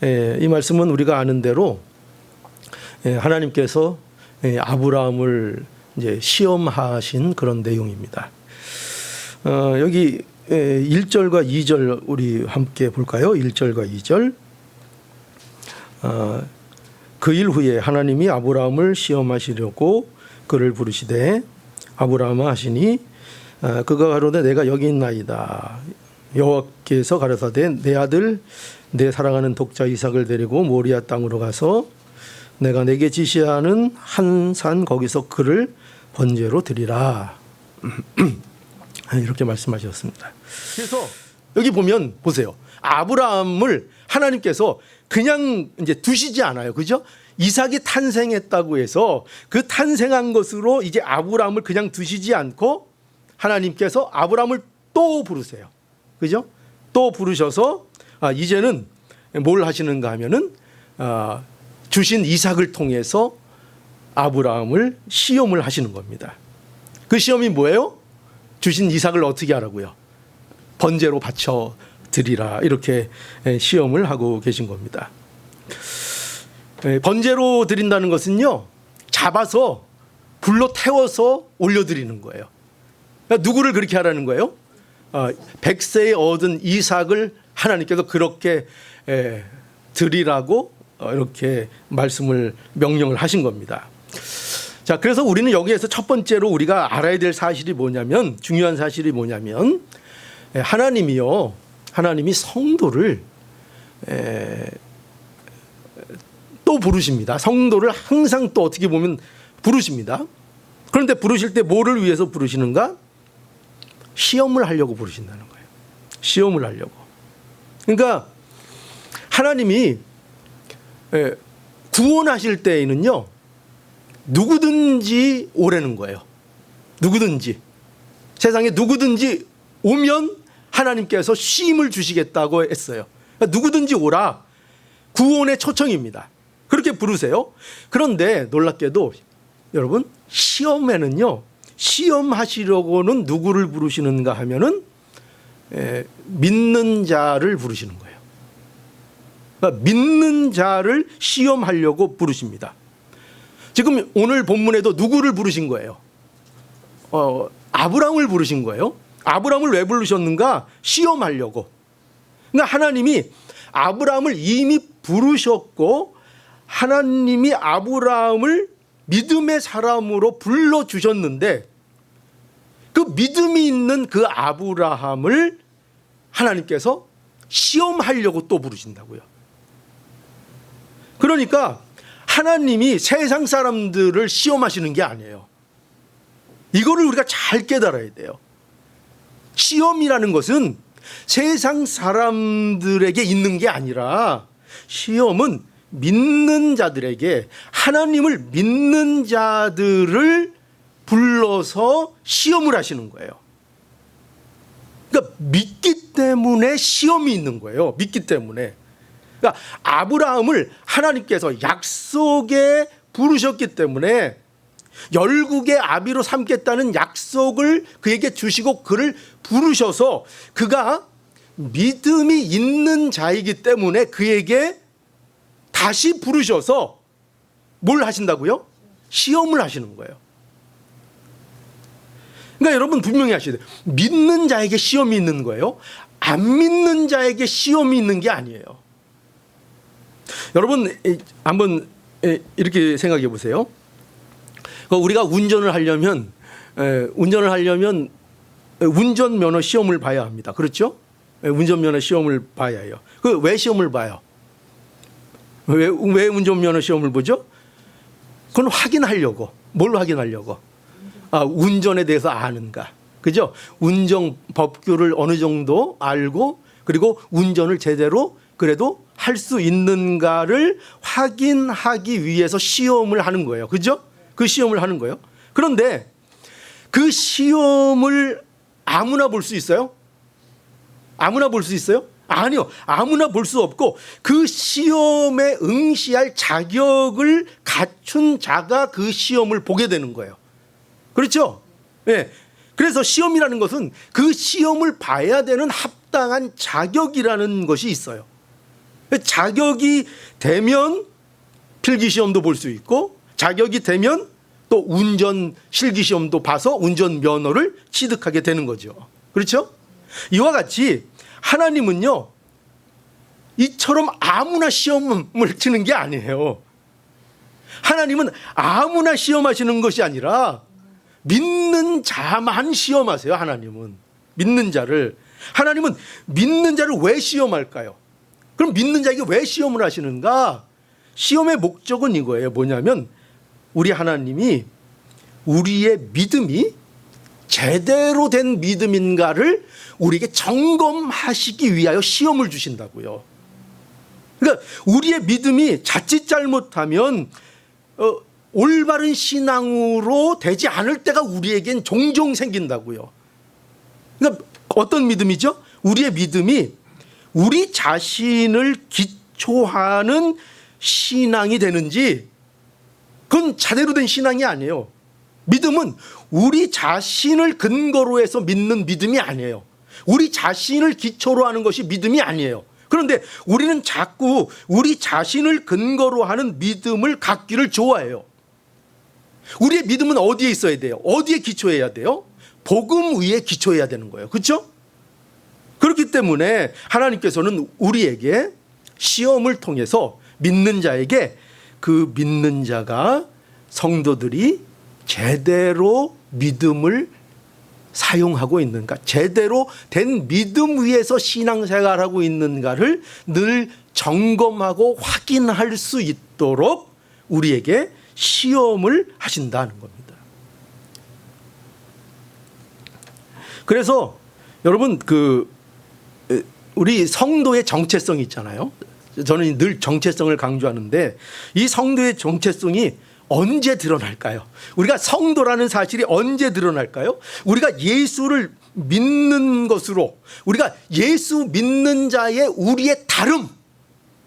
이 말씀은 우리가 아는 대로 하나님께서 아브라함을 이제 시험하신 그런 내용입니다. 여기 1절과 2절 우리 함께 볼까요? 1절과 2절. 그 일 후에 하나님이 아브라함을 시험하시려고 그를 부르시되 아브라함아 하시니 그가 가로되 내가 여기 있나이다. 여호와께서 가라사대 내 아들 내 사랑하는 독자 이삭을 데리고 모리아 땅으로 가서 내가 내게 지시하는 한 산 거기서 그를 번제로 드리라. 이렇게 말씀하셨습니다. 그래서 여기 보면 보세요. 아브라함을 하나님께서 그냥 이제 두시지 않아요. 그죠? 이삭이 탄생했다고 해서 그 탄생한 것으로 이제 아브라함을 그냥 두시지 않고 하나님께서 아브라함을 또 부르세요. 그죠? 또 부르셔서 이제는 뭘 하시는가 하면은 주신 이삭을 통해서 아브라함을 시험을 하시는 겁니다. 그 시험이 뭐예요? 주신 이삭을 어떻게 하라고요? 번제로 바쳐 드리라. 이렇게 시험을 하고 계신 겁니다. 번제로 드린다는 것은요, 잡아서 불로 태워서 올려드리는 거예요. 그러니까 누구를 그렇게 하라는 거예요? 100세에 얻은 이삭을 하나님께서 그렇게 드리라고 이렇게 말씀을 명령을 하신 겁니다. 자, 그래서 우리는 여기에서 첫 번째로 우리가 알아야 될 사실이 뭐냐면, 중요한 사실이 뭐냐면, 하나님이 성도를 또 부르십니다. 성도를 항상 또 어떻게 보면 부르십니다. 그런데 부르실 때 뭐를 위해서 부르시는가? 시험을 하려고 부르신다는 거예요. 시험을 하려고. 그러니까 하나님이 구원하실 때에는요, 누구든지 오라는 거예요. 누구든지. 세상에 누구든지 오면 하나님께서 쉼을 주시겠다고 했어요. 그러니까 누구든지 오라. 구원의 초청입니다. 그렇게 부르세요. 그런데 놀랍게도 여러분, 시험에는요, 시험하시려고는 누구를 부르시는가 하면은 믿는 자를 부르시는 거예요. 그러니까 믿는 자를 시험하려고 부르십니다. 지금 오늘 본문에도 누구를 부르신 거예요? 아브라함을 부르신 거예요. 아브라함을 왜 부르셨는가? 시험하려고. 그러니까 하나님이 아브라함을 이미 부르셨고 하나님이 아브라함을 믿음의 사람으로 불러주셨는데 그 믿음이 있는 그 아브라함을 하나님께서 시험하려고 또 부르신다고요. 그러니까 하나님이 세상 사람들을 시험하시는 게 아니에요. 이거를 우리가 잘 깨달아야 돼요. 시험이라는 것은 세상 사람들에게 있는 게 아니라 시험은 믿는 자들에게, 하나님을 믿는 자들을 불러서 시험을 하시는 거예요. 그러니까 믿기 때문에 시험이 있는 거예요. 믿기 때문에. 그러니까 아브라함을 하나님께서 약속에 부르셨기 때문에 열국의 아비로 삼겠다는 약속을 그에게 주시고 그를 부르셔서 그가 믿음이 있는 자이기 때문에 그에게 다시 부르셔서 뭘 하신다고요? 시험을 하시는 거예요. 그러니까 여러분 분명히 아셔야 돼요. 믿는 자에게 시험이 있는 거예요. 안 믿는 자에게 시험이 있는 게 아니에요. 여러분 한번 이렇게 생각해 보세요. 우리가 운전을 하려면 운전면허 시험을 봐야 합니다. 그렇죠? 운전면허 시험을 봐야 해요. 왜 시험을 봐요? 왜 운전면허 시험을 보죠? 그건 확인하려고. 뭘 확인하려고? 운전에 대해서 아는가. 그죠? 운전 법규를 어느 정도 알고 그리고 운전을 제대로 그래도 할 수 있는가를 확인하기 위해서 시험을 하는 거예요. 그죠? 그 시험을 하는 거예요. 그런데 그 시험을 아무나 볼 수 있어요? 아무나 볼 수 있어요? 아니요. 아무나 볼 수 없고 그 시험에 응시할 자격을 갖춘 자가 그 시험을 보게 되는 거예요. 그렇죠? 네. 그래서 시험이라는 것은 그 시험을 봐야 되는 합당한 자격이라는 것이 있어요. 자격이 되면 필기시험도 볼 수 있고 자격이 되면 또 운전 실기시험도 봐서 운전면허를 취득하게 되는 거죠. 그렇죠? 이와 같이 하나님은요, 이처럼 아무나 시험을 치는 게 아니에요. 하나님은 아무나 시험하시는 것이 아니라 믿는 자만 시험하세요. 하나님은 믿는 자를. 하나님은 믿는 자를 왜 시험할까요? 그럼 믿는 자에게 왜 시험을 하시는가? 시험의 목적은 이거예요. 뭐냐면 우리 하나님이 우리의 믿음이 제대로 된 믿음인가를 우리에게 점검하시기 위하여 시험을 주신다고요. 그러니까 우리의 믿음이 자칫 잘못하면 올바른 신앙으로 되지 않을 때가 우리에겐 종종 생긴다고요. 그러니까 어떤 믿음이죠? 우리의 믿음이 우리 자신을 기초하는 신앙이 되는지, 그건 제대로 된 신앙이 아니에요. 믿음은 우리 자신을 근거로 해서 믿는 믿음이 아니에요. 우리 자신을 기초로 하는 것이 믿음이 아니에요. 그런데 우리는 자꾸 우리 자신을 근거로 하는 믿음을 갖기를 좋아해요. 우리의 믿음은 어디에 있어야 돼요? 어디에 기초해야 돼요? 복음 위에 기초해야 되는 거예요. 그렇죠? 그렇기 때문에 하나님께서는 우리에게 시험을 통해서 믿는 자에게 그 믿는 자가, 성도들이 제대로 믿음을 사용하고 있는가, 제대로 된 믿음 위에서 신앙생활하고 있는가를 늘 점검하고 확인할 수 있도록 우리에게 시험을 하신다는 겁니다. 그래서 여러분, 우리 성도의 정체성이 있잖아요. 저는 늘 정체성을 강조하는데 이 성도의 정체성이 언제 드러날까요? 우리가 성도라는 사실이 언제 드러날까요? 우리가 예수를 믿는 것으로, 우리가 예수 믿는 자의 우리의 다름,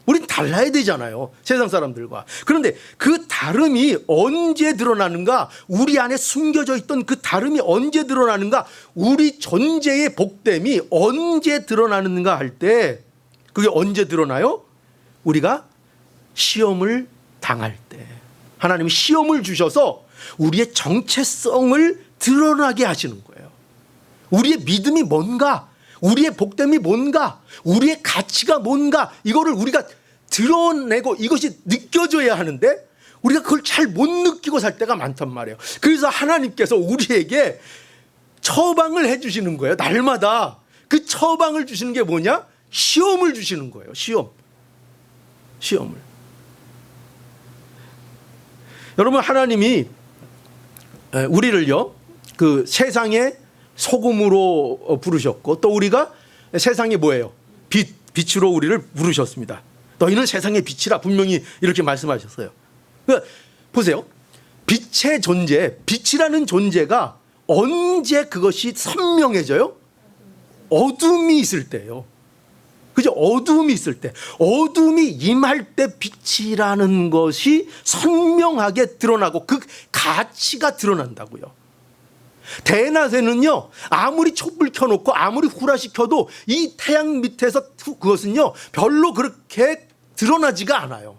우린 달라야 되잖아요, 세상 사람들과. 그런데 그 다름이 언제 드러나는가, 우리 안에 숨겨져 있던 그 다름이 언제 드러나는가, 우리 존재의 복됨이 언제 드러나는가 할 때, 그게 언제 드러나요? 우리가 시험을 당할 때. 하나님이 시험을 주셔서 우리의 정체성을 드러나게 하시는 거예요. 우리의 믿음이 뭔가, 우리의 복됨이 뭔가, 우리의 가치가 뭔가, 이거를 우리가 드러내고 이것이 느껴져야 하는데 우리가 그걸 잘 못 느끼고 살 때가 많단 말이에요. 그래서 하나님께서 우리에게 처방을 해주시는 거예요. 날마다 그 처방을 주시는 게 뭐냐? 시험을 주시는 거예요. 시험을. 여러분, 하나님이 우리를요, 그 세상의 소금으로 부르셨고, 또 우리가 세상에 뭐예요? 빛으로 우리를 부르셨습니다. 너희는 세상의 빛이라 분명히 이렇게 말씀하셨어요. 그러니까 보세요. 빛의 존재, 빛이라는 존재가 언제 그것이 선명해져요? 어둠이 있을 때예요. 그죠? 어둠이 있을 때, 어둠이 임할 때 빛이라는 것이 선명하게 드러나고 그 가치가 드러난다고요. 대낮에는요, 아무리 촛불 켜놓고 아무리 후라시켜도 이 태양 밑에서 그것은요 별로 그렇게 드러나지가 않아요.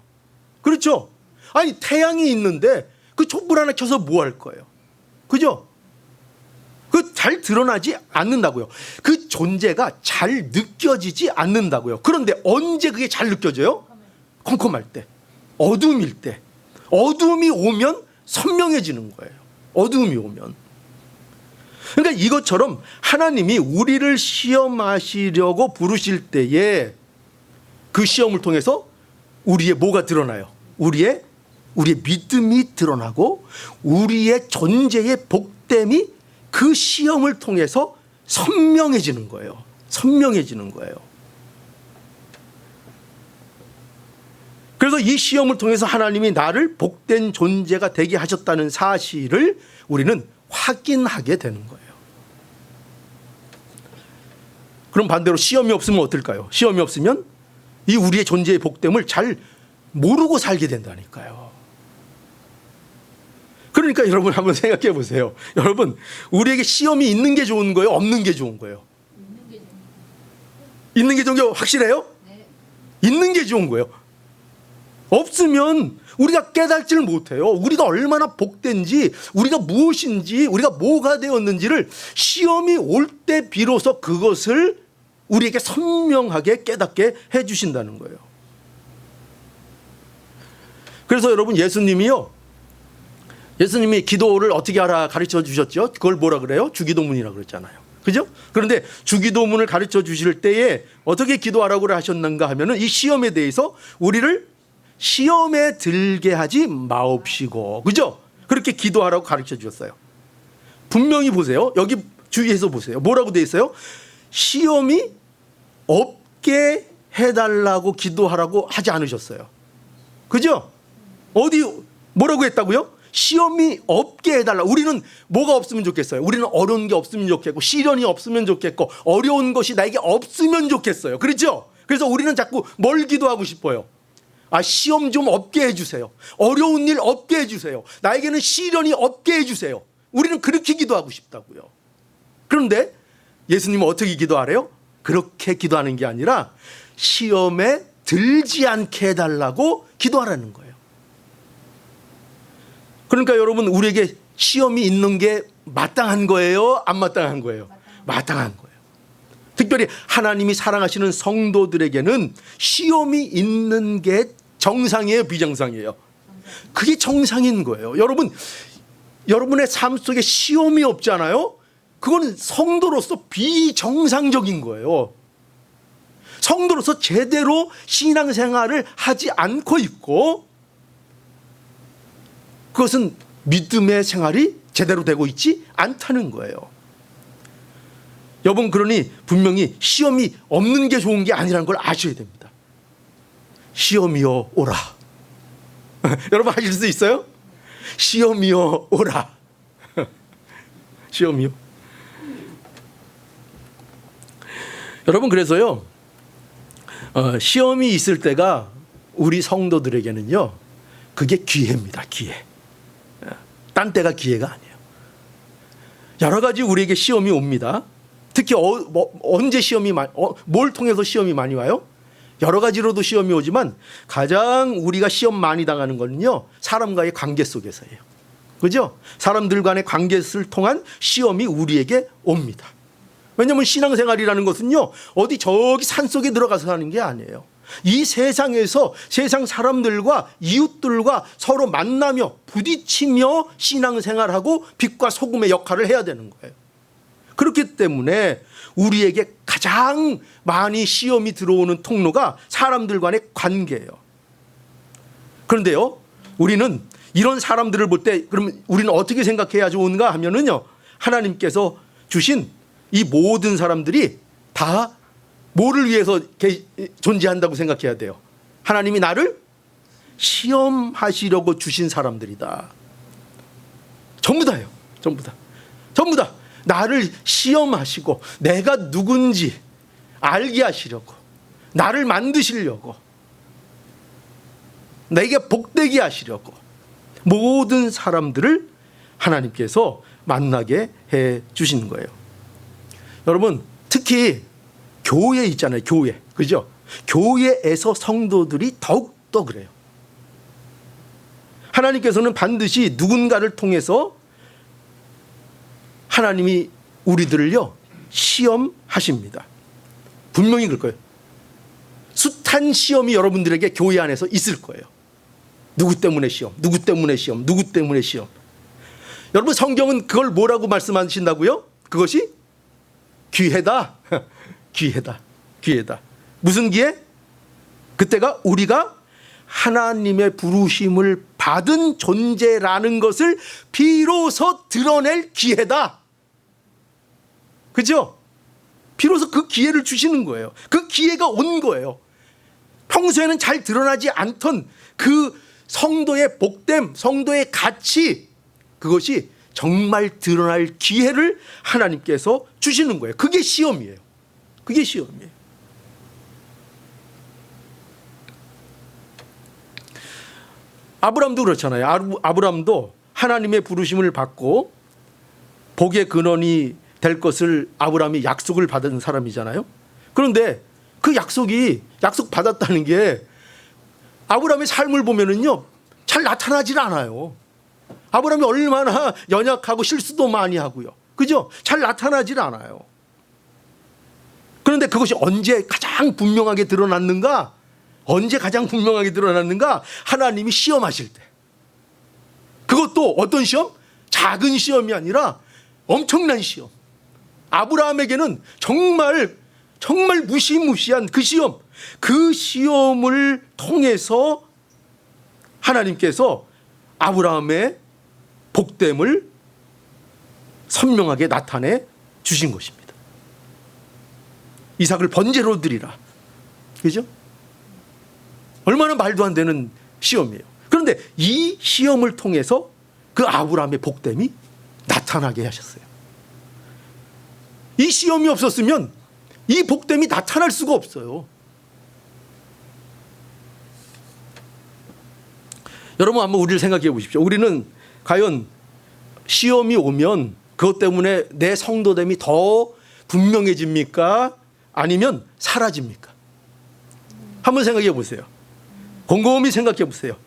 그렇죠? 아니, 태양이 있는데 그 촛불 하나 켜서 뭐 할 거예요? 그죠? 그 잘 드러나지 않는다고요. 그 존재가 잘 느껴지지 않는다고요. 그런데 언제 그게 잘 느껴져요? 컴컴할 때, 어둠일 때. 어둠이 오면 선명해지는 거예요. 어둠이 오면. 그러니까 이것처럼 하나님이 우리를 시험하시려고 부르실 때에 그 시험을 통해서 우리의 뭐가 드러나요? 우리의 믿음이 드러나고 우리의 존재의 복됨이 그 시험을 통해서 선명해지는 거예요. 선명해지는 거예요. 그래서 이 시험을 통해서 하나님이 나를 복된 존재가 되게 하셨다는 사실을 우리는 확인하게 되는 거예요. 그럼 반대로 시험이 없으면 어떨까요? 시험이 없으면 이 우리의 존재의 복됨을 잘 모르고 살게 된다니까요. 그러니까 여러분 한번 생각해 보세요. 여러분, 우리에게 시험이 있는 게 좋은 거예요? 없는 게 좋은 거예요? 있는 게 좋은 게 확실해요? 네. 있는 게 좋은 거예요. 없으면 우리가 깨닫지를 못해요. 우리가 얼마나 복된지, 우리가 무엇인지, 우리가 뭐가 되었는지를 시험이 올 때 비로소 그것을 우리에게 선명하게 깨닫게 해주신다는 거예요. 그래서 여러분, 예수님이 기도를 어떻게 하라 가르쳐 주셨죠? 그걸 뭐라 그래요? 주기도문이라 그랬잖아요. 그죠? 그런데 주기도문을 가르쳐 주실 때에 어떻게 기도하라고 하셨는가 하면은 이 시험에 대해서 우리를 시험에 들게 하지 마옵시고, 그죠? 그렇게 기도하라고 가르쳐 주셨어요. 분명히 보세요. 여기 주의해서 보세요. 뭐라고 돼 있어요? 시험이 없게 해달라고 기도하라고 하지 않으셨어요. 그죠? 어디 뭐라고 했다고요? 시험이 없게 해달라. 우리는 뭐가 없으면 좋겠어요? 우리는 어려운 게 없으면 좋겠고, 시련이 없으면 좋겠고, 어려운 것이 나에게 없으면 좋겠어요. 그렇죠? 그래서 우리는 자꾸 뭘 기도하고 싶어요? 시험 좀 없게 해주세요. 어려운 일 없게 해주세요. 나에게는 시련이 없게 해주세요. 우리는 그렇게 기도하고 싶다고요. 그런데 예수님은 어떻게 기도하래요? 그렇게 기도하는 게 아니라 시험에 들지 않게 해달라고 기도하라는 거예요. 그러니까 여러분, 우리에게 시험이 있는 게 마땅한 거예요? 안 마땅한 거예요? 마땅한 거예요. 특별히 하나님이 사랑하시는 성도들에게는 시험이 있는 게 정상이에요, 비정상이에요? 그게 정상인 거예요. 여러분의 삶 속에 시험이 없잖아요? 그건 성도로서 비정상적인 거예요. 성도로서 제대로 신앙생활을 하지 않고 있고, 그것은 믿음의 생활이 제대로 되고 있지 않다는 거예요. 여러분, 그러니 분명히 시험이 없는 게 좋은 게 아니라는 걸 아셔야 됩니다. 시험이여 오라. 여러분, 하실 수 있어요? 시험이여 오라. 시험이요. 여러분, 그래서요, 시험이 있을 때가 우리 성도들에게는요, 그게 기회입니다. 기회. 딴 때가 기회가 아니에요. 여러 가지 우리에게 시험이 옵니다. 특히 언제 시험이 뭘 통해서 시험이 많이 와요? 여러 가지로도 시험이 오지만 가장 우리가 시험 많이 당하는 거는요, 사람과의 관계 속에서예요. 그죠? 사람들 간의 관계를 통한 시험이 우리에게 옵니다. 왜냐하면 신앙생활이라는 것은요, 어디 저기 산속에 들어가서 하는 게 아니에요. 이 세상에서 세상 사람들과 이웃들과 서로 만나며 부딪히며 신앙생활하고 빛과 소금의 역할을 해야 되는 거예요. 그렇기 때문에 우리에게 가장 많이 시험이 들어오는 통로가 사람들 간의 관계예요. 그런데요, 우리는 이런 사람들을 볼 때 그러면 우리는 어떻게 생각해야 좋은가 하면은요, 하나님께서 주신 이 모든 사람들이 다 뭐를 위해서 존재한다고 생각해야 돼요? 하나님이 나를 시험하시려고 주신 사람들이다. 전부 다예요. 전부 다. 전부 다 나를 시험하시고 내가 누군지 알게 하시려고, 나를 만드시려고, 내게 복되게 하시려고 모든 사람들을 하나님께서 만나게 해 주시는 거예요. 여러분, 특히 교회 있잖아요. 교회. 그죠? 교회에서 성도들이 더욱더 그래요. 하나님께서는 반드시 누군가를 통해서 하나님이 우리들을요, 시험하십니다. 분명히 그럴 거예요. 숱한 시험이 여러분들에게 교회 안에서 있을 거예요. 누구 때문에 시험, 누구 때문에 시험, 누구 때문에 시험. 여러분, 성경은 그걸 뭐라고 말씀하신다고요? 그것이 기회다. 기회다. 기회다. 무슨 기회? 그때가 우리가 하나님의 부르심을 받은 존재라는 것을 비로소 드러낼 기회다. 그죠? 비로소 그 기회를 주시는 거예요. 그 기회가 온 거예요. 평소에는 잘 드러나지 않던 그 성도의 복됨, 성도의 가치, 그것이 정말 드러날 기회를 하나님께서 주시는 거예요. 그게 시험이에요. 그게 시험이에요. 아브람도 그렇잖아요. 아브람도 하나님의 부르심을 받고 복의 근원이 될 것을 아브람이 약속을 받은 사람이잖아요. 그런데 그 약속 받았다는 게 아브라함의 삶을 보면은요, 잘 나타나질 않아요. 아브라함이 얼마나 연약하고 실수도 많이 하고요. 그죠? 잘 나타나질 않아요. 그런데 그것이 언제 가장 분명하게 드러났는가? 언제 가장 분명하게 드러났는가? 하나님이 시험하실 때. 그것도 어떤 시험? 작은 시험이 아니라 엄청난 시험. 아브라함에게는 정말 무시무시한 그 시험, 그 시험을 통해서 하나님께서 아브라함의 복됨을 선명하게 나타내 주신 것입니다. 이삭을 번제로 드리라. 그죠? 얼마나 말도 안 되는 시험이에요. 그런데 이 시험을 통해서 그 아브라함의 복됨이 나타나게 하셨어요. 이 시험이 없었으면 이 복됨이 나타날 수가 없어요. 여러분 한번 우리를 생각해 보십시오. 우리는 과연 시험이 오면 그것 때문에 내 성도됨이 더 분명해집니까? 아니면 사라집니까? 한번 생각해 보세요. 곰곰이 생각해 보세요.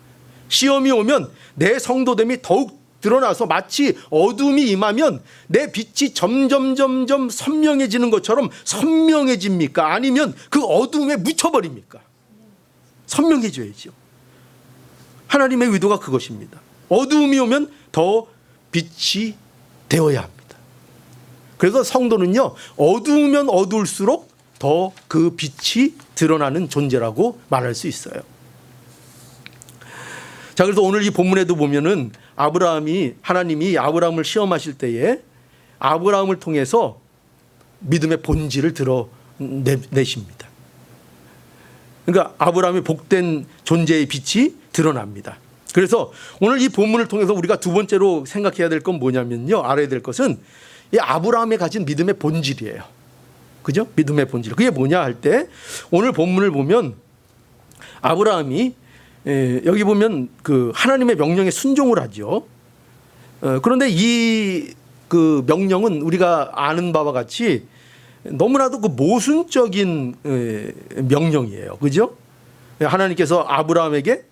시험이 오면 내 성도됨이 더욱 드러나서 마치 어둠이 임하면 내 빛이 점점 선명해지는 것처럼 선명해집니까? 아니면 그 어둠에 묻혀버립니까? 선명해져야죠. 하나님의 의도가 그것입니다. 어둠이 오면 더 빛이 되어야 합니다. 그래서 성도는요, 어두우면 어두울수록 더 그 빛이 드러나는 존재라고 말할 수 있어요. 자, 그래서 오늘 이 본문에도 보면은 하나님이 아브라함을 시험하실 때에 아브라함을 통해서 믿음의 본질을 드러내십니다. 그러니까 아브라함의 복된 존재의 빛이 드러납니다. 그래서 오늘 이 본문을 통해서 우리가 두 번째로 생각해야 될 건 뭐냐면요, 알아야 될 것은 이 아브라함이 가진 믿음의 본질이에요. 그죠? 믿음의 본질. 그게 뭐냐 할 때 오늘 본문을 보면 아브라함이 여기 보면 그 하나님의 명령에 순종을 하죠. 그런데 이 그 명령은 우리가 아는 바와 같이 너무나도 그 모순적인 명령이에요. 그죠? 하나님께서 아브라함에게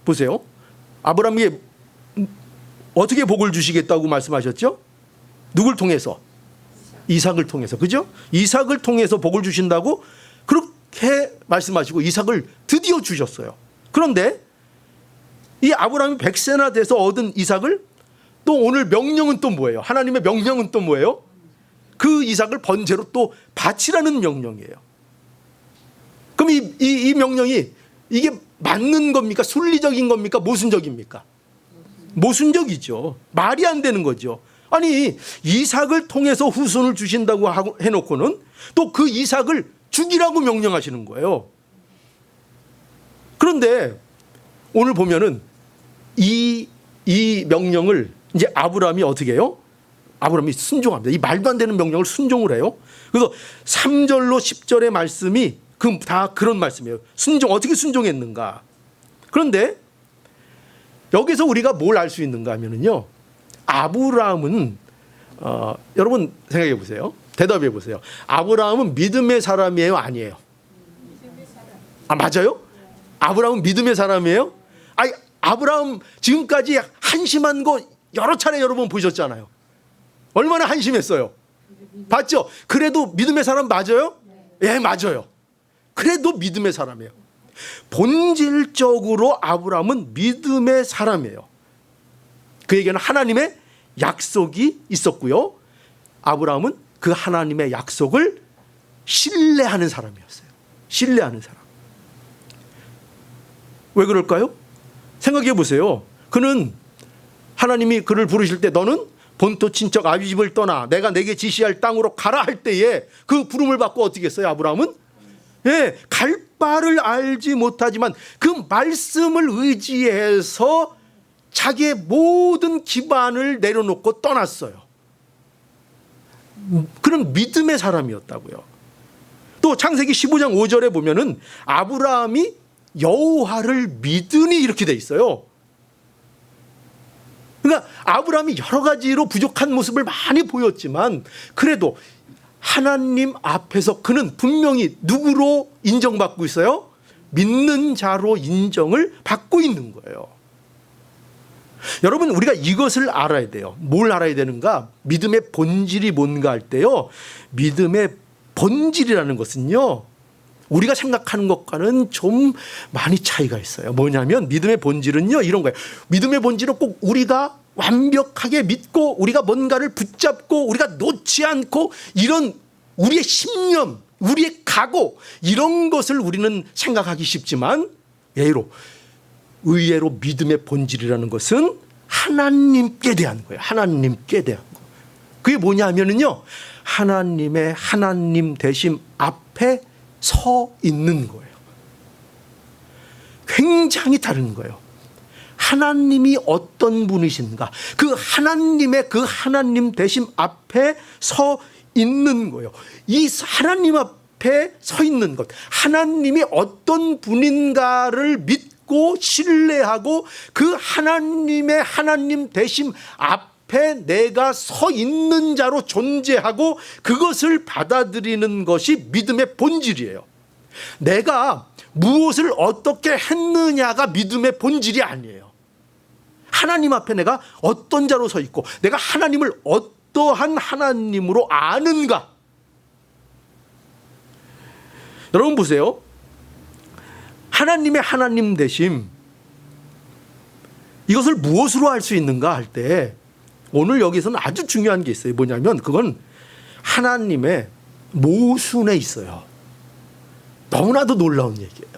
보세요. 아브라함에게 어떻게 복을 주시겠다고 말씀하셨죠? 누굴 통해서? 이삭을 통해서. 그죠? 이삭을 통해서 복을 주신다고 그렇게 말씀하시고 이삭을 드디어 주셨어요. 그런데 이 아브라함이 100세나 돼서 얻은 이삭을 또 오늘 명령은 또 뭐예요? 하나님의 명령은 또 뭐예요? 그 이삭을 번제로 또 바치라는 명령이에요. 그럼 이 명령이 이게 맞는 겁니까? 순리적인 겁니까? 모순적입니까? 모순적이죠. 말이 안 되는 거죠. 아니, 이삭을 통해서 후손을 주신다고 해놓고는 또 그 이삭을 죽이라고 명령하시는 거예요. 그런데 오늘 보면은 이 명령을 이제 아브라함이 어떻게 해요? 아브라함이 순종합니다. 이 말도 안 되는 명령을 순종을 해요. 그래서 3절로 10절의 말씀이 다 그런 말씀이에요. 어떻게 순종했는가? 그런데 여기서 우리가 뭘 알 수 있는가 하면은요, 아브라함은 여러분 생각해 보세요. 대답해 보세요. 아브라함은 믿음의 사람이에요, 아니에요? 아, 맞아요? 아브라함은 믿음의 사람이에요? 아니, 아브라함 지금까지 한심한 거 여러 차례 여러분 보셨잖아요. 얼마나 한심했어요. 봤죠? 그래도 믿음의 사람 맞아요? 예, 맞아요. 그래도 믿음의 사람이에요. 본질적으로 아브라함은 믿음의 사람이에요. 그에게는 하나님의 약속이 있었고요. 아브라함은 그 하나님의 약속을 신뢰하는 사람이었어요. 신뢰하는 사람. 왜 그럴까요? 생각해 보세요. 그는 하나님이 그를 부르실 때 너는 본토 친척 아비 집을 떠나 내가 내게 지시할 땅으로 가라 할 때에 그 부름을 받고 어떻게 했어요? 아브라함은 예, 갈 바를 알지 못하지만 그 말씀을 의지해서 자기의 모든 기반을 내려놓고 떠났어요. 그는 믿음의 사람이었다고요. 또 창세기 15장 5절에 보면은 아브라함이 여호와를 믿으니 이렇게 돼 있어요. 그러니까 아브라함이 여러 가지로 부족한 모습을 많이 보였지만 그래도 하나님 앞에서 그는 분명히 누구로 인정받고 있어요? 믿는 자로 인정을 받고 있는 거예요. 여러분, 우리가 이것을 알아야 돼요. 뭘 알아야 되는가? 믿음의 본질이 뭔가 할 때요, 믿음의 본질이라는 것은요, 우리가 생각하는 것과는 좀 많이 차이가 있어요. 뭐냐면 믿음의 본질은요, 이런 거예요. 믿음의 본질은 꼭 우리가 완벽하게 믿고 우리가 뭔가를 붙잡고 우리가 놓지 않고 이런 우리의 신념, 우리의 각오, 이런 것을 우리는 생각하기 쉽지만, 의외로 믿음의 본질이라는 것은 하나님께 대한 거예요. 하나님께 대한 거. 그게 뭐냐 하면은요, 하나님의 하나님 되심 앞에 서 있는 거예요. 굉장히 다른 거예요. 하나님이 어떤 분이신가, 그 하나님의 그 하나님 되심 앞에 서 있는 거예요. 이 하나님 앞에 서 있는 것, 하나님이 어떤 분인가를 믿고 신뢰하고 그 하나님의 하나님 되심 앞에 내가 서 있는 자로 존재하고 그것을 받아들이는 것이 믿음의 본질이에요. 내가 무엇을 어떻게 했느냐가 믿음의 본질이 아니에요. 하나님 앞에 내가 어떤 자로 서 있고 내가 하나님을 어떠한 하나님으로 아는가. 여러분 보세요. 하나님의 하나님 되심, 이것을 무엇으로 알 수 있는가 할 때 오늘 여기서는 아주 중요한 게 있어요. 뭐냐면 그건 하나님의 모순에 있어요. 너무나도 놀라운 얘기예요.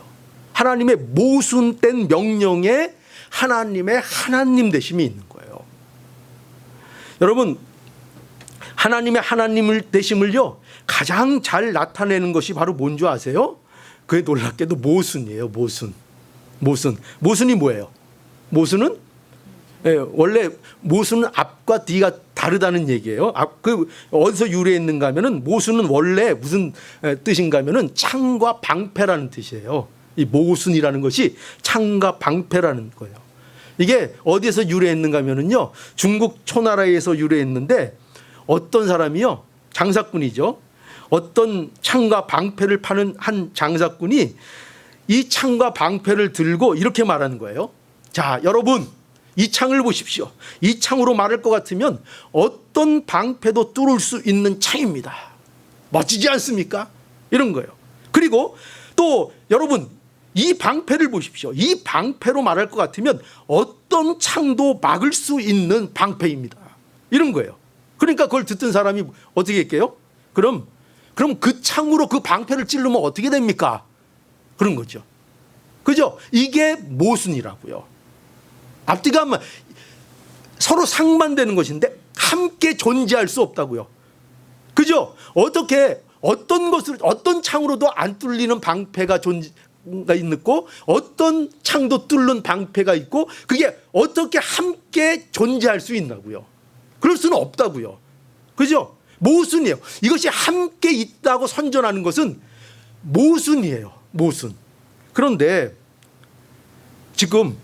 하나님의 모순된 명령에 하나님의 하나님 되심이 있는 거예요. 여러분, 하나님의 하나님 되심을요 가장 잘 나타내는 것이 바로 뭔지 아세요? 그게 놀랍게도 모순이에요. 모순이 뭐예요? 모순은 원래 모순은 앞과 뒤가 다르다는 얘기예요. 어디서 유래했는가 하면은 모순은 원래 무슨 뜻인가 하면은 창과 방패라는 뜻이에요. 이 모순이라는 것이 창과 방패라는 거예요. 이게 어디에서 유래했는가 하면은요, 중국 초나라에서 유래했는데 어떤 사람이요, 장사꾼이죠. 어떤 창과 방패를 파는 한 장사꾼이 이 창과 방패를 들고 이렇게 말하는 거예요. 자, 여러분, 이 창을 보십시오. 이 창으로 말할 것 같으면 어떤 방패도 뚫을 수 있는 창입니다. 멋지지 않습니까? 이런 거예요. 그리고 또 여러분, 이 방패를 보십시오. 이 방패로 말할 것 같으면 어떤 창도 막을 수 있는 방패입니다. 이런 거예요. 그러니까 그걸 듣던 사람이 어떻게 할게요? 그럼 그 창으로 그 방패를 찌르면 어떻게 됩니까? 그런 거죠. 그죠? 이게 모순이라고요. 앞뒤가 서로 상반되는 것인데 함께 존재할 수 없다고요. 그죠? 어떤 창으로도 안 뚫리는 방패가 있고 어떤 창도 뚫는 방패가 있고 그게 어떻게 함께 존재할 수 있나고요? 그럴 수는 없다고요. 그죠? 모순이에요. 이것이 함께 있다고 선전하는 것은 모순이에요. 모순. 그런데 지금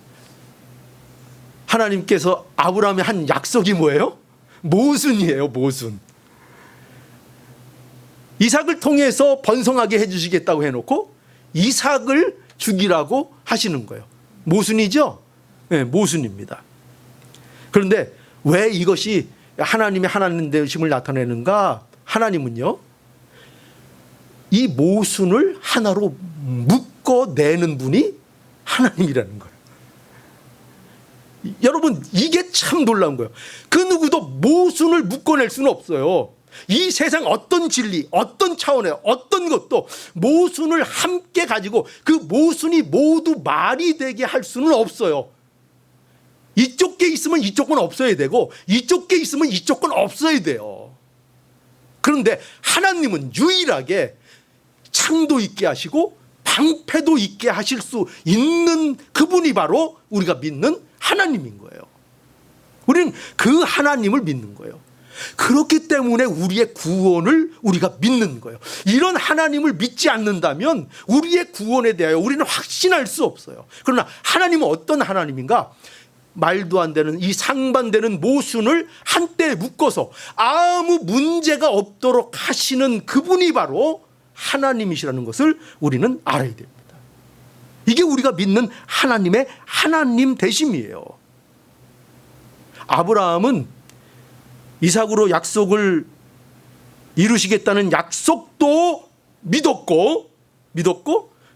하나님께서 아브라함에 한 약속이 뭐예요? 모순이에요. 모순. 이삭을 통해서 번성하게 해주시겠다고 해놓고 이삭을 죽이라고 하시는 거예요. 모순이죠? 네, 모순입니다. 그런데 왜 이것이 하나님의 하나님 되심을 나타내는가? 하나님은요, 이 모순을 하나로 묶어내는 분이 하나님이라는 거예요. 여러분, 이게 참 놀라운 거예요. 그 누구도 모순을 묶어낼 수는 없어요. 이 세상 어떤 진리, 어떤 차원의 어떤 것도 모순을 함께 가지고 그 모순이 모두 말이 되게 할 수는 없어요. 이쪽 게 있으면 이쪽은 없어야 되고 이쪽 게 있으면 이쪽은 없어야 돼요. 그런데 하나님은 유일하게 창도 있게 하시고 방패도 있게 하실 수 있는 그분이 바로 우리가 믿는 하나님인 거예요. 우리는 그 하나님을 믿는 거예요. 그렇기 때문에 우리의 구원을 우리가 믿는 거예요. 이런 하나님을 믿지 않는다면 우리의 구원에 대하여 우리는 확신할 수 없어요. 그러나 하나님은 어떤 하나님인가? 말도 안 되는 이 상반되는 모순을 한때 묶어서 아무 문제가 없도록 하시는 그분이 바로 하나님이시라는 것을 우리는 알아야 됩니다. 이게 우리가 믿는 하나님의 하나님 되심이에요. 아브라함은 이삭으로 약속을 이루시겠다는 약속도 믿었고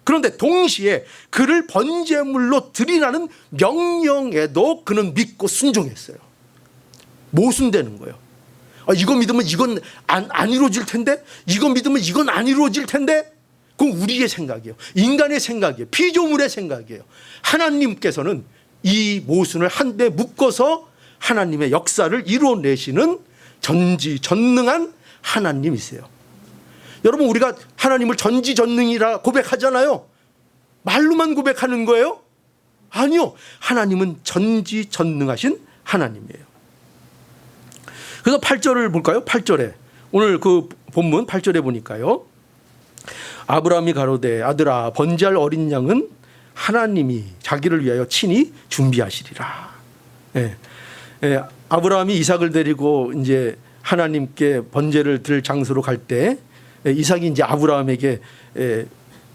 그런데 동시에 그를 번제물로 드리라는 명령에도 그는 믿고 순종했어요. 모순되는 거예요. 이거 믿으면 이건 안 이루어질 텐데, 이거 믿으면 이건 안 이루어질 텐데. 그건 우리의 생각이에요. 인간의 생각이에요. 피조물의 생각이에요. 하나님께서는 이 모순을 한데 묶어서 하나님의 역사를 이루어내시는 전지전능한 하나님이세요. 여러분, 우리가 하나님을 전지전능이라 고백하잖아요. 말로만 고백하는 거예요? 아니요. 하나님은 전지전능하신 하나님이에요. 그래서 8절을 볼까요? 8절에 오늘 그 본문 8절에 보니까요, 아브라함이 가로되 아들아 번제할 어린 양은 하나님이 자기를 위하여 친히 준비하시리라. 아브라함이 이삭을 데리고 이제 하나님께 번제를 드릴 장소로 갈 때 이삭이 이제 아브라함에게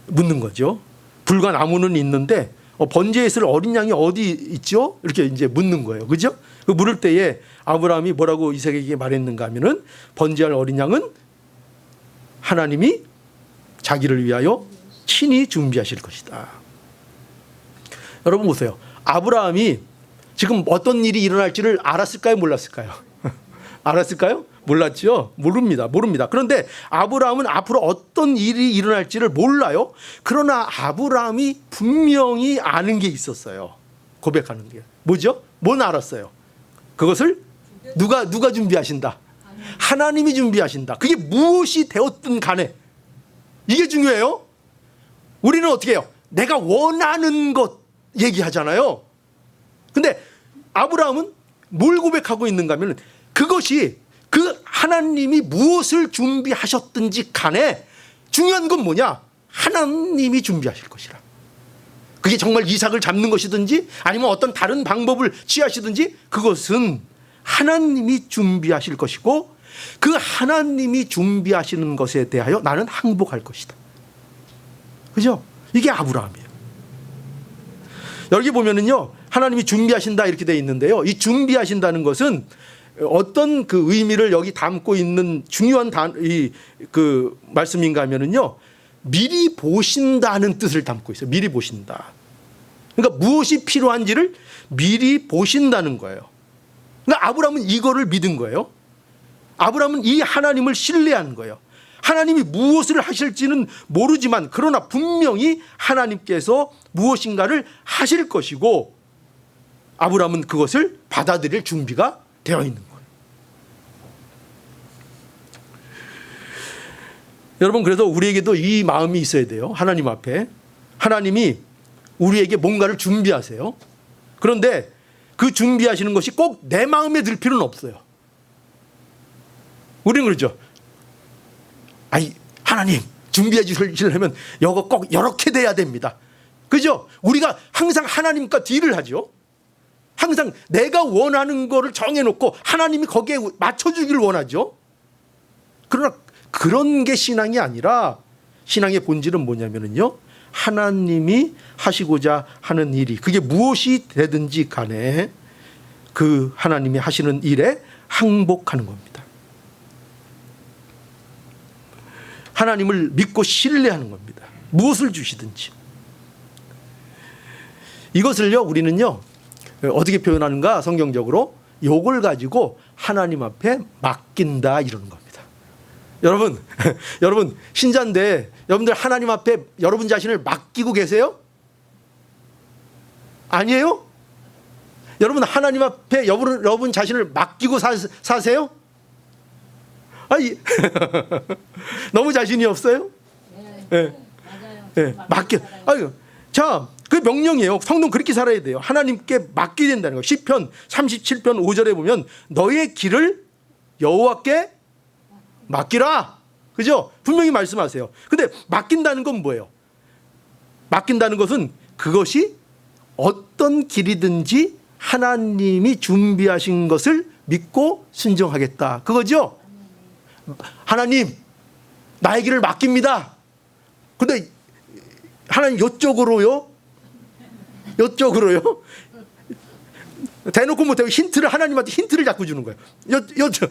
묻는 거죠. 불과 나무는 있는데 번제에 있을 어린 양이 어디 있죠? 이렇게 이제 묻는 거예요. 그죠? 그 물을 때에 아브라함이 뭐라고 이삭에게 말했는가 하면은 번제할 어린 양은 하나님이 자기를 위하여 친히 준비하실 것이다. 여러분 보세요. 아브라함이 지금 어떤 일이 일어날지를 알았을까요? 몰랐을까요? 알았을까요? 몰랐죠? 모릅니다. 그런데 아브라함은 앞으로 어떤 일이 일어날지를 몰라요. 그러나 아브라함이 분명히 아는 게 있었어요. 고백하는 게. 뭐죠? 뭔 알았어요? 그것을 누가 준비하신다? 하나님이 준비하신다. 그게 무엇이 되었든 간에 이게 중요해요. 우리는 어떻게 해요? 내가 원하는 것 얘기하잖아요. 근데 아브라함은 뭘 고백하고 있는가 하면 그것이 그 하나님이 무엇을 준비하셨든지 간에 중요한 건 뭐냐? 하나님이 준비하실 것이라. 그게 정말 이삭을 잡는 것이든지 아니면 어떤 다른 방법을 취하시든지 그것은 하나님이 준비하실 것이고 그 하나님이 준비하시는 것에 대하여 나는 항복할 것이다. 그죠? 이게 아브라함이에요. 여기 보면은요, 하나님이 준비하신다 이렇게 되어 있는데요. 이 준비하신다는 것은 어떤 그 의미를 여기 담고 있는 중요한 그 말씀인가 하면은요, 미리 보신다는 뜻을 담고 있어요. 미리 보신다. 그러니까 무엇이 필요한지를 미리 보신다는 거예요. 그러니까 아브라함은 이거를 믿은 거예요. 아브라함은 이 하나님을 신뢰한 거예요. 하나님이 무엇을 하실지는 모르지만 그러나 분명히 하나님께서 무엇인가를 하실 것이고 아브라함은 그것을 받아들일 준비가 되어 있는 거예요. 여러분, 그래서 우리에게도 이 마음이 있어야 돼요. 하나님 앞에. 하나님이 우리에게 뭔가를 준비하세요. 그런데 그 준비하시는 것이 꼭 내 마음에 들 필요는 없어요. 우리는 그러죠. 하나님 준비해 주시려면 이거 꼭 이렇게 돼야 됩니다. 그죠? 우리가 항상 하나님과 딜을 하죠. 항상 내가 원하는 거를 정해놓고 하나님이 거기에 맞춰주길 원하죠. 그러나 그런 게 신앙이 아니라 신앙의 본질은 뭐냐면요, 하나님이 하시고자 하는 일이 그게 무엇이 되든지 간에 그 하나님이 하시는 일에 항복하는 겁니다. 하나님을 믿고 신뢰하는 겁니다. 무엇을 주시든지. 이것을요, 우리는요, 어떻게 표현하는가? 성경적으로 요걸 가지고 하나님 앞에 맡긴다 이러는 겁니다. 여러분 신자인데 여러분들 하나님 앞에 여러분 자신을 맡기고 계세요? 아니에요? 여러분 하나님 앞에 여러분 자신을 맡기고 사세요? 너무 자신이 없어요? 네. 맞아요. 네. 맡겨. 자, 그 명령이에요. 성도는 그렇게 살아야 돼요. 하나님께 맡기게 된다는 거예요. 시편 37편 5절에 보면 너의 길을 여호와께 맡기라. 그죠? 분명히 말씀하세요. 근데 맡긴다는 건 뭐예요? 맡긴다는 것은 그것이 어떤 길이든지 하나님이 준비하신 것을 믿고 순종하겠다. 그거죠? 하나님, 나의 길을 맡깁니다. 근데 하나님 요쪽으로요? 대놓고 못하고 힌트를, 하나님한테 힌트를 자꾸 주는 거예요. 요쪽.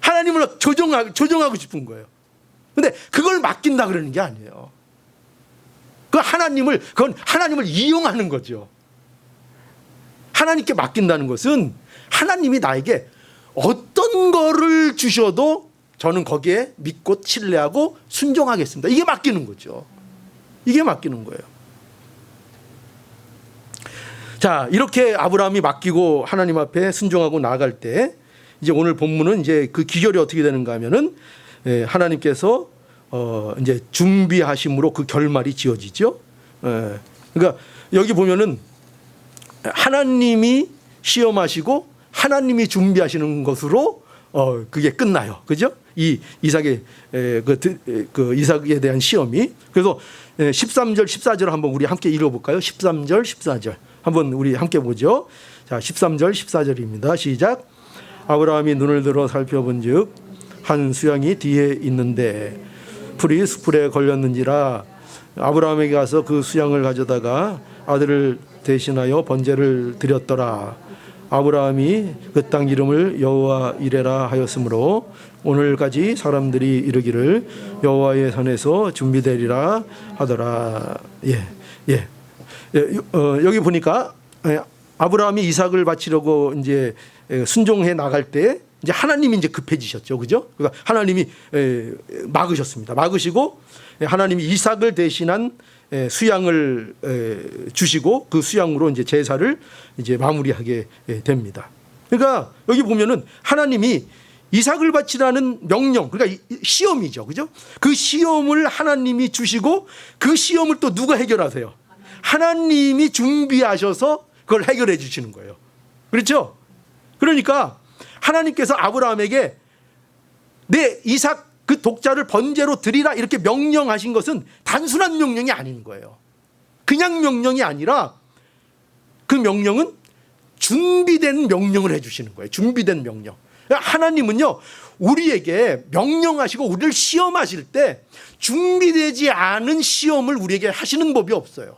하나님을 조종하고 싶은 거예요. 근데 그걸 맡긴다 그러는 게 아니에요. 그건 하나님을 이용하는 거죠. 하나님께 맡긴다는 것은 하나님이 나에게 어떤 거를 주셔도 저는 거기에 믿고 신뢰하고 순종하겠습니다. 이게 맡기는 거죠. 이게 맡기는 거예요. 자, 이렇게 아브라함이 맡기고 하나님 앞에 순종하고 나아갈 때, 이제 오늘 본문은 이제 그 기결이 어떻게 되는가 하면은, 하나님께서 이제 준비하심으로 그 결말이 지어지죠. 그러니까 여기 보면은 하나님이 시험하시고 하나님이 준비하시는 것으로 그게 끝나요. 그죠? 이 이삭의 그 이삭에 대한 시험이. 그래서 13절 14절 한번 우리 함께 읽어볼까요? 13절 14절 한번 우리 함께 보죠. 자, 13절 14절입니다. 시작. 아브라함이 눈을 들어 살펴본즉 한 수양이 뒤에 있는데 풀이 수풀에 걸렸는지라 아브라함에게 가서 그 수양을 가져다가 아들을 대신하여 번제를 드렸더라. 아브라함이 그 땅 이름을 여호와 이레라 하였으므로 오늘까지 사람들이 이르기를 여호와의 산에서 준비되리라 하더라. 여기 보니까 아브라함이 이삭을 바치려고 이제 순종해 나갈 때 이제 하나님이 이제 급해지셨죠, 그죠? 그러니까 하나님이 막으셨습니다. 막으시고 하나님이 이삭을 대신한 수양을 주시고 그 수양으로 이제 제사를 이제 마무리하게 됩니다. 그러니까 여기 보면은 하나님이 이삭을 바치라는 명령, 그러니까 시험이죠, 그죠? 그 시험을 하나님이 주시고 그 시험을 또 누가 해결하세요? 하나님이 준비하셔서 그걸 해결해 주시는 거예요. 그렇죠? 그러니까 하나님께서 아브라함에게 내 이삭 그 독자를 번제로 드리라 이렇게 명령하신 것은 단순한 명령이 아닌 거예요. 그냥 명령이 아니라 그 명령은 준비된 명령을 해주시는 거예요. 준비된 명령. 하나님은요, 우리에게 명령하시고 우리를 시험하실 때 준비되지 않은 시험을 우리에게 하시는 법이 없어요.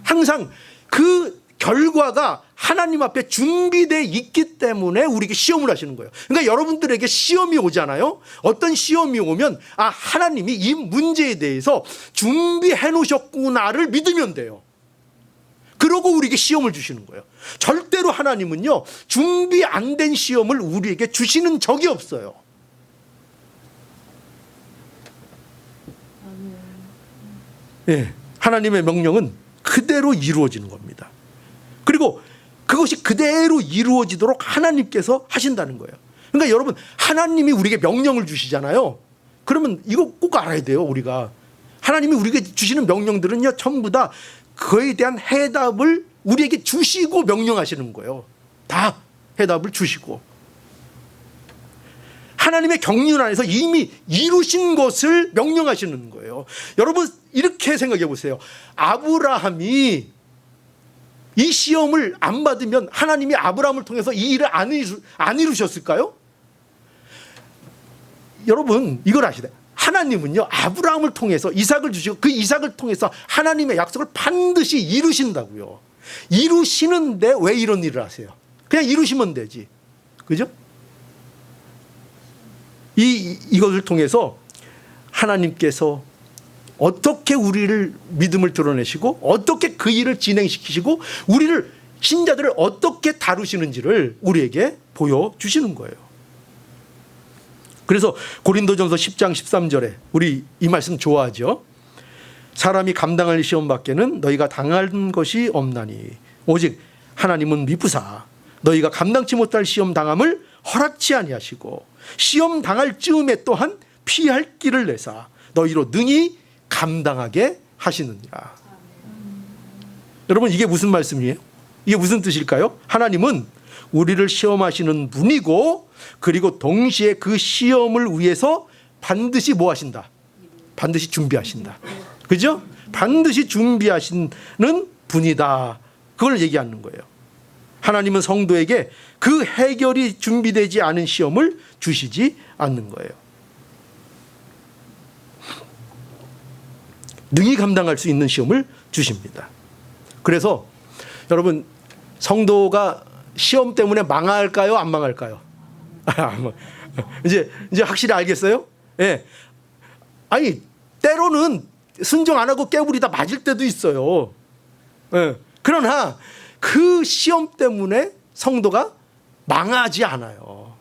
항상 그 결과가 하나님 앞에 준비되어 있기 때문에 우리에게 시험을 하시는 거예요. 그러니까 여러분들에게 시험이 오잖아요. 어떤 시험이 오면 하나님이 이 문제에 대해서 준비해 놓으셨구나를 믿으면 돼요. 그러고 우리에게 시험을 주시는 거예요. 절대로 하나님은요, 준비 안 된 시험을 우리에게 주시는 적이 없어요. 하나님의 명령은 그대로 이루어지는 겁니다. 그리고 그것이 그대로 이루어지도록 하나님께서 하신다는 거예요. 그러니까 여러분, 하나님이 우리에게 명령을 주시잖아요. 그러면 이거 꼭 알아야 돼요. 우리가 하나님이 우리에게 주시는 명령들은요, 전부 다 그에 대한 해답을 우리에게 주시고 명령하시는 거예요. 다 해답을 주시고 하나님의 경륜 안에서 이미 이루신 것을 명령하시는 거예요. 여러분, 이렇게 생각해 보세요. 아브라함이 이 시험을 안 받으면 하나님이 아브라함을 통해서 이 일을 안 이루셨을까요? 여러분, 이걸 아시다. 하나님은요, 아브라함을 통해서 이삭을 주시고 그 이삭을 통해서 하나님의 약속을 반드시 이루신다고요. 이루시는데 왜 이런 일을 하세요? 그냥 이루시면 되지. 그죠? 이것을 통해서 하나님께서 어떻게 우리를 믿음을 드러내시고 어떻게 그 일을 진행시키시고 우리를 신자들을 어떻게 다루시는지를 우리에게 보여주시는 거예요. 그래서 고린도전서 10장 13절에 우리 이 말씀 좋아하죠. 사람이 감당할 시험 밖에는 너희가 당한 것이 없나니 오직 하나님은 미쁘사 너희가 감당치 못할 시험 당함을 허락치 아니하시고 시험 당할 즈음에 또한 피할 길을 내사 너희로 능히 감당하게 하시느니라. 여러분, 이게 무슨 말씀이에요? 이게 무슨 뜻일까요? 하나님은 우리를 시험하시는 분이고 그리고 동시에 그 시험을 위해서 반드시 뭐 하신다? 반드시 준비하신다. 그죠? 반드시 준비하시는 분이다. 그걸 얘기하는 거예요. 하나님은 성도에게 그 해결이 준비되지 않은 시험을 주시지 않는 거예요. 능히 감당할 수 있는 시험을 주십니다. 그래서 여러분, 성도가 시험 때문에 망할까요? 안 망할까요? 이제 확실히 알겠어요? 예. 아니, 때로는 순종 안 하고 깨부리다 맞을 때도 있어요. 예. 그러나 그 시험 때문에 성도가 망하지 않아요.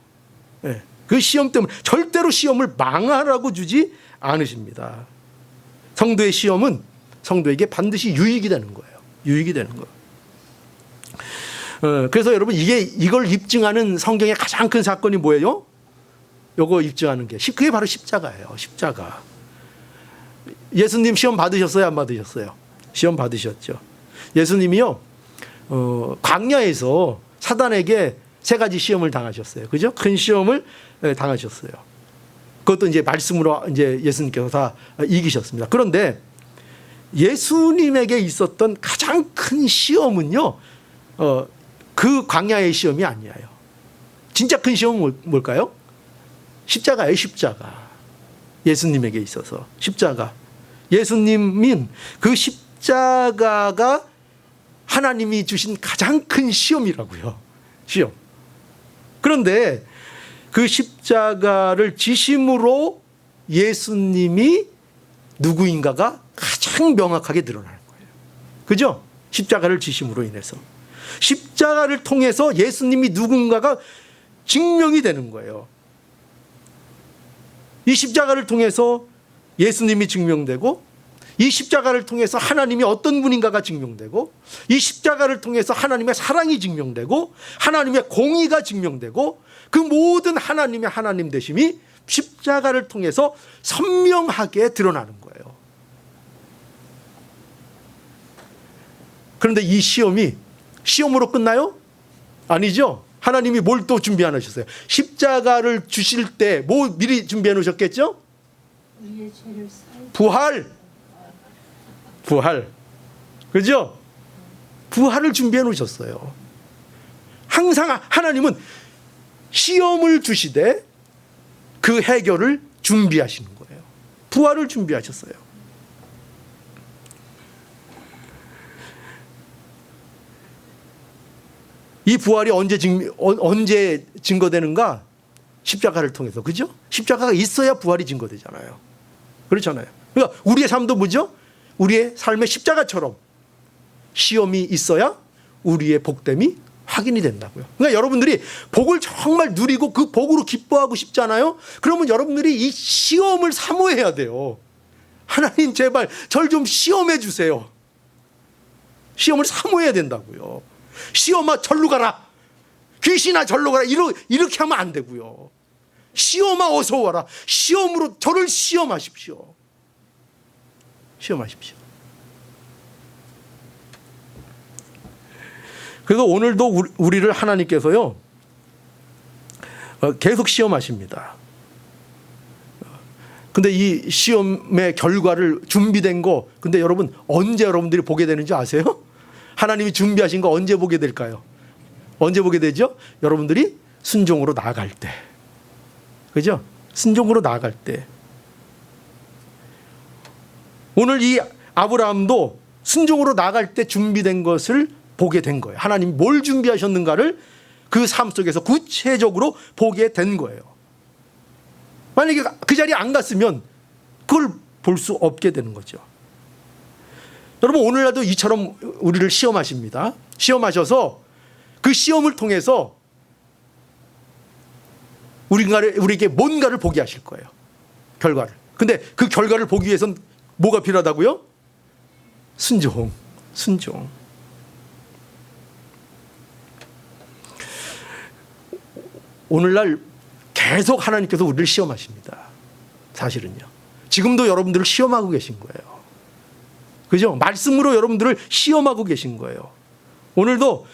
예. 그 시험 때문에 절대로 시험을 망하라고 주지 않으십니다. 성도의 시험은 성도에게 반드시 유익이 되는 거예요. 유익이 되는 거예요. 그래서 여러분, 이걸 입증하는 성경의 가장 큰 사건이 뭐예요? 요거 입증하는 게 그게 바로 십자가예요. 십자가. 예수님 시험 받으셨어요? 안 받으셨어요? 시험 받으셨죠. 예수님이요, 광야에서 사단에게 3가지 시험을 당하셨어요. 그죠? 큰 시험을 당하셨어요. 그것도 이제 말씀으로 이제 예수님께서 다 이기셨습니다. 그런데 예수님에게 있었던 가장 큰 시험은요, 그 광야의 시험이 아니에요. 진짜 큰 시험은 뭘까요? 십자가예요, 십자가. 예수님에게 있어서 십자가. 예수님은 그 십자가가 하나님이 주신 가장 큰 시험이라고요. 시험. 그런데 그 십자가를 지심으로 예수님이 누구인가가 가장 명확하게 드러나는 거예요. 그죠? 십자가를 지심으로 인해서. 십자가를 통해서 예수님이 누군가가 증명이 되는 거예요. 이 십자가를 통해서 예수님이 증명되고, 이 십자가를 통해서 하나님이 어떤 분인가가 증명되고, 이 십자가를 통해서 하나님의 사랑이 증명되고, 하나님의 공의가 증명되고, 그 모든 하나님의 하나님 되심이 십자가를 통해서 선명하게 드러나는 거예요. 그런데 이 시험이 시험으로 끝나요? 아니죠. 하나님이 뭘 또 준비해 놓으셨어요? 십자가를 주실 때 뭐 미리 준비해 놓으셨겠죠? 부활. 부활. 그죠? 부활을 준비해 놓으셨어요. 항상 하나님은 시험을 주시되 그 해결을 준비하시는 거예요. 부활을 준비하셨어요. 이 부활이 언제 증거되는가? 십자가를 통해서. 그죠? 십자가가 있어야 부활이 증거되잖아요. 그렇잖아요. 그러니까 우리의 삶도 뭐죠? 우리의 삶의 십자가처럼 시험이 있어야 우리의 복됨이 확인이 된다고요. 그러니까 여러분들이 복을 정말 누리고 그 복으로 기뻐하고 싶잖아요. 그러면 여러분들이 이 시험을 사모해야 돼요. 하나님 제발 절 좀 시험해 주세요. 시험을 사모해야 된다고요. 시험아 절로 가라. 귀신아 절로 가라. 이렇게 하면 안 되고요. 시험아 어서 와라. 시험으로 저를 시험하십시오. 시험하십시오. 그래서 오늘도 우리를 하나님께서요, 계속 시험하십니다. 근데 이 시험의 결과를 준비된 거, 근데 여러분 언제 여러분들이 보게 되는지 아세요? 하나님이 준비하신 거 언제 보게 될까요? 언제 보게 되죠? 여러분들이 순종으로 나아갈 때. 그죠? 순종으로 나아갈 때. 오늘 이 아브라함도 순종으로 나아갈 때 준비된 것을 보게 된 거예요. 하나님이 뭘 준비하셨는가를 그 삶 속에서 구체적으로 보게 된 거예요. 만약에 그 자리에 안 갔으면 그걸 볼 수 없게 되는 거죠. 여러분 오늘날도 이처럼 우리를 시험하십니다. 시험하셔서 그 시험을 통해서 우리에게 뭔가를 보게 하실 거예요. 결과를. 근데 그 결과를 보기 위해서는 뭐가 필요하다고요? 순종. 순종. 오늘날 계속 하나님께서 우리를 시험하십니다. 사실은요. 지금도 여러분들을 시험하고 계신 거예요. 그죠? 말씀으로 여러분들을 시험하고 계신 거예요. 오늘도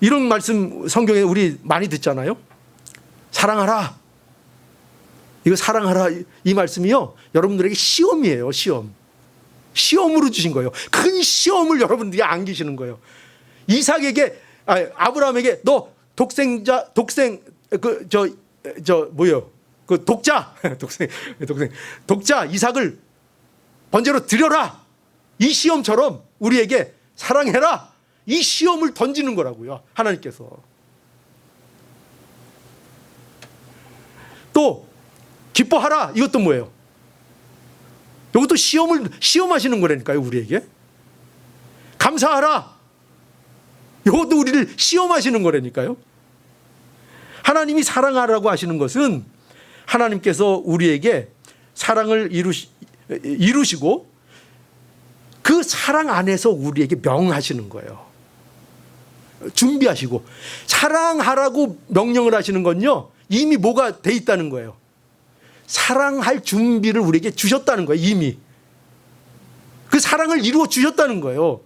이런 말씀 성경에 우리 많이 듣잖아요. 사랑하라. 이거 사랑하라 이 말씀이요. 여러분들에게 시험이에요. 시험. 시험으로 주신 거예요. 큰 시험을 여러분들이 안기시는 거예요. 이삭에게, 아브라함에게 너 독생 독자 이삭을 번제로 드려라. 이 시험처럼 우리에게 사랑해라. 이 시험을 던지는 거라고요. 하나님께서. 또 기뻐하라. 이것도 뭐예요? 이것도 시험하시는 거라니까요. 우리에게. 감사하라. 이것도 우리를 시험하시는 거라니까요. 하나님이 사랑하라고 하시는 것은 하나님께서 우리에게 사랑을 이루시고 그 사랑 안에서 우리에게 명하시는 거예요. 준비하시고. 사랑하라고 명령을 하시는 건요, 이미 뭐가 돼 있다는 거예요. 사랑할 준비를 우리에게 주셨다는 거예요. 이미 그 사랑을 이루어 주셨다는 거예요.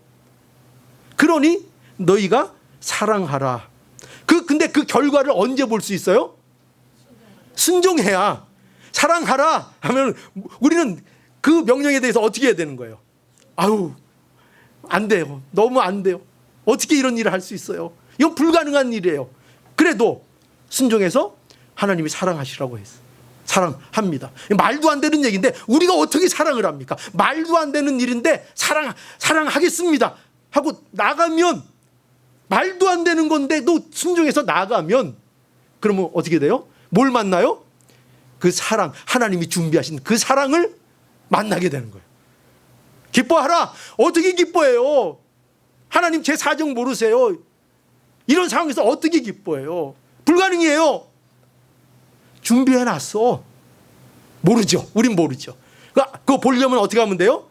그러니 너희가 사랑하라. 근데 그 결과를 언제 볼 수 있어요? 순종해야. 사랑하라 하면 우리는 그 명령에 대해서 어떻게 해야 되는 거예요? 아유, 안 돼요. 너무 안 돼요. 어떻게 이런 일을 할 수 있어요? 이건 불가능한 일이에요. 그래도 순종해서 하나님이 사랑하시라고 했어요. 사랑합니다. 말도 안 되는 얘기인데 우리가 어떻게 사랑을 합니까? 말도 안 되는 일인데 사랑하겠습니다 하고 나가면, 말도 안 되는 건데도 순종해서 나가면, 그러면 어떻게 돼요? 뭘 만나요? 그 사랑, 하나님이 준비하신 그 사랑을 만나게 되는 거예요. 기뻐하라. 어떻게 기뻐해요? 하나님 제 사정 모르세요. 이런 상황에서 어떻게 기뻐해요? 불가능해요. 준비해놨어. 모르죠. 우린 모르죠. 그거 보려면 어떻게 하면 돼요?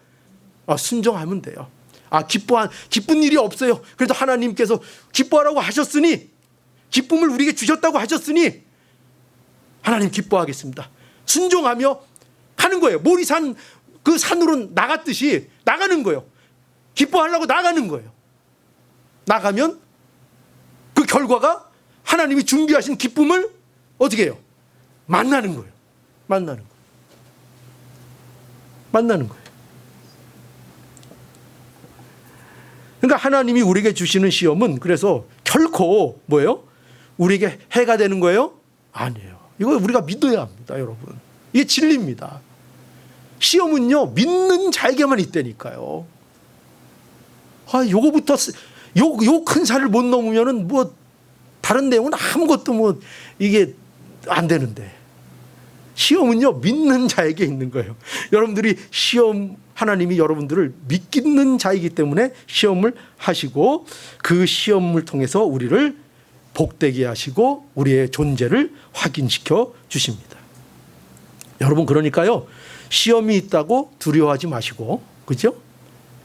순종하면 돼요. 기쁜 일이 없어요. 그래도 하나님께서 기뻐하라고 하셨으니, 기쁨을 우리에게 주셨다고 하셨으니 하나님 기뻐하겠습니다. 순종하며 가는 거예요. 모리산 그 산으로 나갔듯이 나가는 거예요. 기뻐하려고 나가는 거예요. 나가면 그 결과가 하나님이 준비하신 기쁨을 어떻게 해요? 만나는 거예요. 만나는 거예요. 그러니까 하나님이 우리에게 주시는 시험은 그래서 결코 뭐예요? 우리에게 해가 되는 거예요? 아니에요. 이거 우리가 믿어야 합니다, 여러분. 이게 진리입니다. 시험은요, 믿는 자에게만 있다니까요. 요거부터 요 큰 산을 못 넘으면은 뭐 다른 내용은 아무것도 이게 안 되는데, 시험은요 믿는 자에게 있는 거예요. 여러분들이 하나님이 여러분들을 믿는 자이기 때문에 시험을 하시고 그 시험을 통해서 우리를 복되게 하시고 우리의 존재를 확인시켜 주십니다. 여러분, 그러니까요, 시험이 있다고 두려워하지 마시고, 그죠?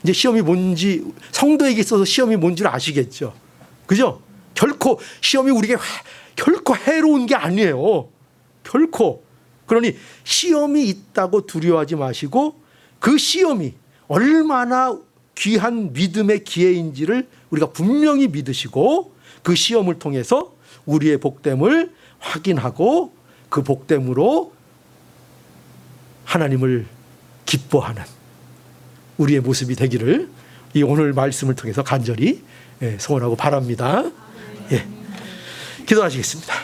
이제 시험이 뭔지, 성도에게 있어서 시험이 뭔지를 아시겠죠? 그죠? 결코 시험이 우리에게 결코 해로운 게 아니에요. 결코. 그러니 시험이 있다고 두려워하지 마시고 그 시험이 얼마나 귀한 믿음의 기회인지를 우리가 분명히 믿으시고 그 시험을 통해서 우리의 복됨을 확인하고 그 복됨으로 하나님을 기뻐하는 우리의 모습이 되기를 이 오늘 말씀을 통해서 간절히 소원하고 바랍니다. 예. 기도하시겠습니다.